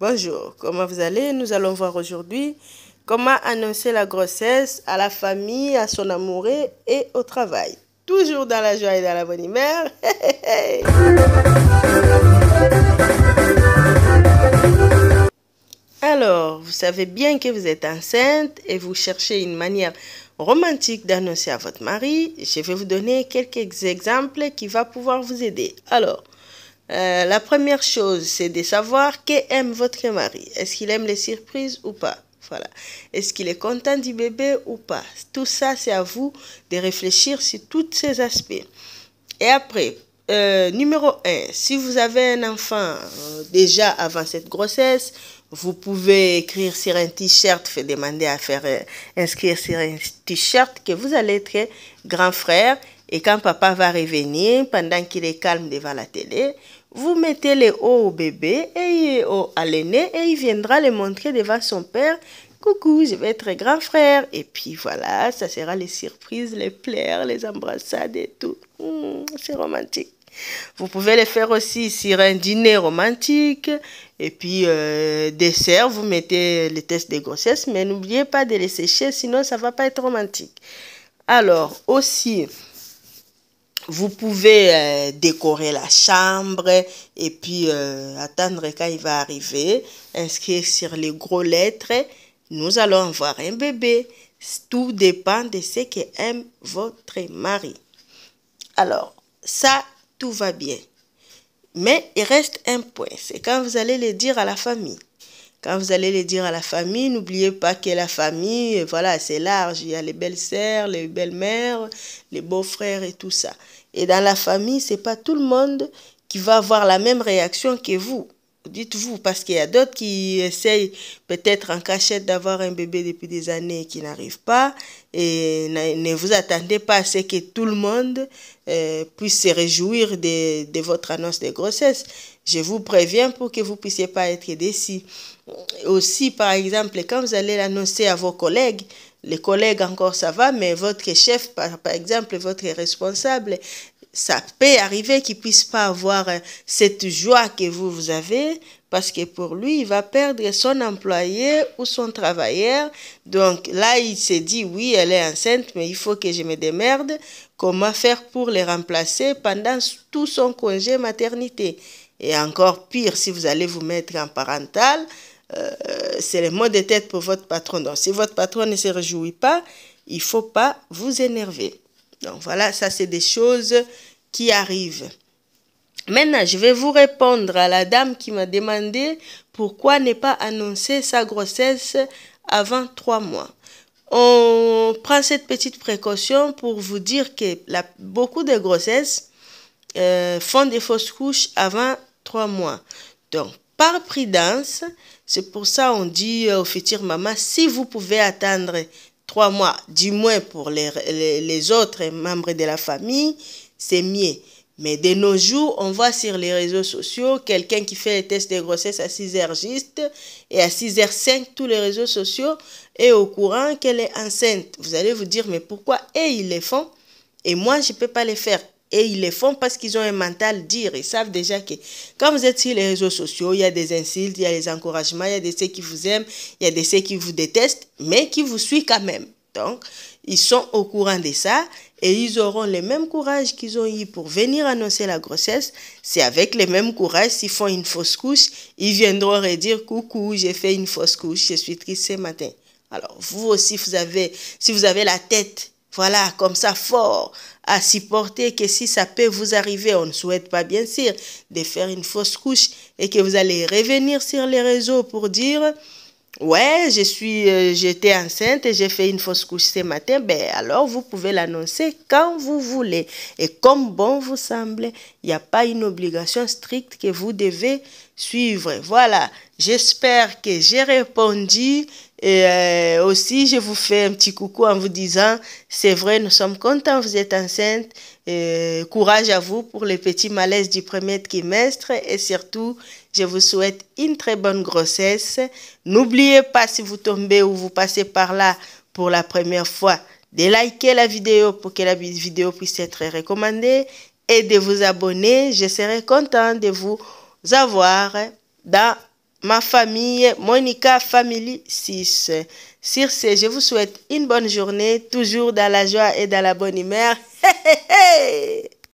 Bonjour, comment vous allez? Nous allons voir aujourd'hui comment annoncer la grossesse à la famille, à son amoureux et au travail. Toujours dans la joie et dans la bonne humeur. Alors, vous savez bien que vous êtes enceinte et vous cherchez une manière romantique d'annoncer à votre mari. Je vais vous donner quelques exemples qui vont pouvoir vous aider. Alors, la première chose, c'est de savoir qu'aime votre mari. Est-ce qu'il aime les surprises ou pas? Voilà. Est-ce qu'il est content du bébé ou pas? Tout ça, c'est à vous de réfléchir sur tous ces aspects. Et après, numéro 1, si vous avez un enfant déjà avant cette grossesse, vous pouvez écrire sur un t-shirt, demander à faire inscrire sur un t-shirt que vous allez être grand frère. Et quand papa va revenir, pendant qu'il est calme devant la télé, vous mettez les hauts au bébé et à l'aîné et il viendra le montrer devant son père. Coucou, je vais être grand frère. Et puis voilà, ça sera les surprises, les pleurs, les embrassades et tout. C'est romantique. Vous pouvez le faire aussi sur un dîner romantique. Et puis, dessert, vous mettez les tests de grossesse. Mais n'oubliez pas de les sécher, sinon ça ne va pas être romantique. Alors, aussi, vous pouvez décorer la chambre et puis attendre quand il va arriver. Inscrire sur les gros lettres. Nous allons avoir un bébé. Tout dépend de ce qu'aime votre mari. Alors, ça, tout va bien. Mais il reste un point. C'est quand vous allez le dire à la famille. Quand vous allez le dire à la famille, n'oubliez pas que la famille, voilà, c'est large. Il y a les belles-sœurs, les belles-mères, les beaux-frères et tout ça. Et dans la famille, ce n'est pas tout le monde qui va avoir la même réaction que vous. Dites-vous, parce qu'il y a d'autres qui essayent peut-être en cachette d'avoir un bébé depuis des années et qui n'arrivent pas. Et ne vous attendez pas à ce que tout le monde puisse se réjouir de votre annonce de grossesse. Je vous préviens pour que vous ne puissiez pas être déçus. Aussi, par exemple, quand vous allez l'annoncer à vos collègues, les collègues encore ça va, mais votre chef, par exemple, votre responsable, ça peut arriver qu'il ne puisse pas avoir cette joie que vous avez parce que pour lui, il va perdre son employé ou son travailleur. Donc là, il s'est dit, oui, elle est enceinte, mais il faut que je me démerde. Comment faire pour les remplacer pendant tout son congé maternité? Et encore pire, si vous allez vous mettre en parental, c'est le mot de tête pour votre patron. Donc si votre patron ne se réjouit pas, il ne faut pas vous énerver. Donc voilà, ça c'est des choses qui arrivent. Maintenant, je vais vous répondre à la dame qui m'a demandé pourquoi ne pas annoncer sa grossesse avant 3 mois. On prend cette petite précaution pour vous dire que beaucoup de grossesses font des fausses couches avant 3 mois. Donc, par prudence, c'est pour ça on dit aux futures mamans, si vous pouvez attendre 3 mois, du moins pour les autres membres de la famille, c'est mieux. Mais de nos jours, on voit sur les réseaux sociaux quelqu'un qui fait les tests de grossesse à 6h juste et à 6h05, tous les réseaux sociaux est au courant qu'elle est enceinte. Vous allez vous dire, mais pourquoi ils les font et moi, je ne peux pas les faire? Et ils les font parce qu'ils ont un mental dire. Ils savent déjà que quand vous êtes sur les réseaux sociaux, il y a des insultes, il y a des encouragements, il y a des ceux qui vous aiment, il y a des ceux qui vous détestent, mais qui vous suivent quand même. Donc, ils sont au courant de ça et ils auront le même courage qu'ils ont eu pour venir annoncer la grossesse. C'est avec le même courage, s'ils font une fausse couche, ils viendront redire « Coucou, j'ai fait une fausse couche, je suis triste ce matin. » Alors, vous aussi, si vous avez la tête, voilà, comme ça, fort, à supporter que si ça peut vous arriver, on ne souhaite pas bien sûr, de faire une fausse couche et que vous allez revenir sur les réseaux pour dire « Ouais, j'étais enceinte et j'ai fait une fausse couche ce matin. » Ben alors, vous pouvez l'annoncer quand vous voulez et comme bon vous semble. Il n'y a pas une obligation stricte que vous devez suivre. Voilà, j'espère que j'ai répondu. Et aussi, je vous fais un petit coucou en vous disant, c'est vrai, nous sommes contents, vous êtes enceinte. Courage à vous pour les petits malaises du premier trimestre. Et surtout, je vous souhaite une très bonne grossesse. N'oubliez pas, si vous tombez ou vous passez par là pour la première fois, de liker la vidéo pour que la vidéo puisse être recommandée et de vous abonner. Je serai content de vous avoir dans ma famille, Monica Family 6. Sur ce, je vous souhaite une bonne journée, toujours dans la joie et dans la bonne humeur. Hey, hey, hey!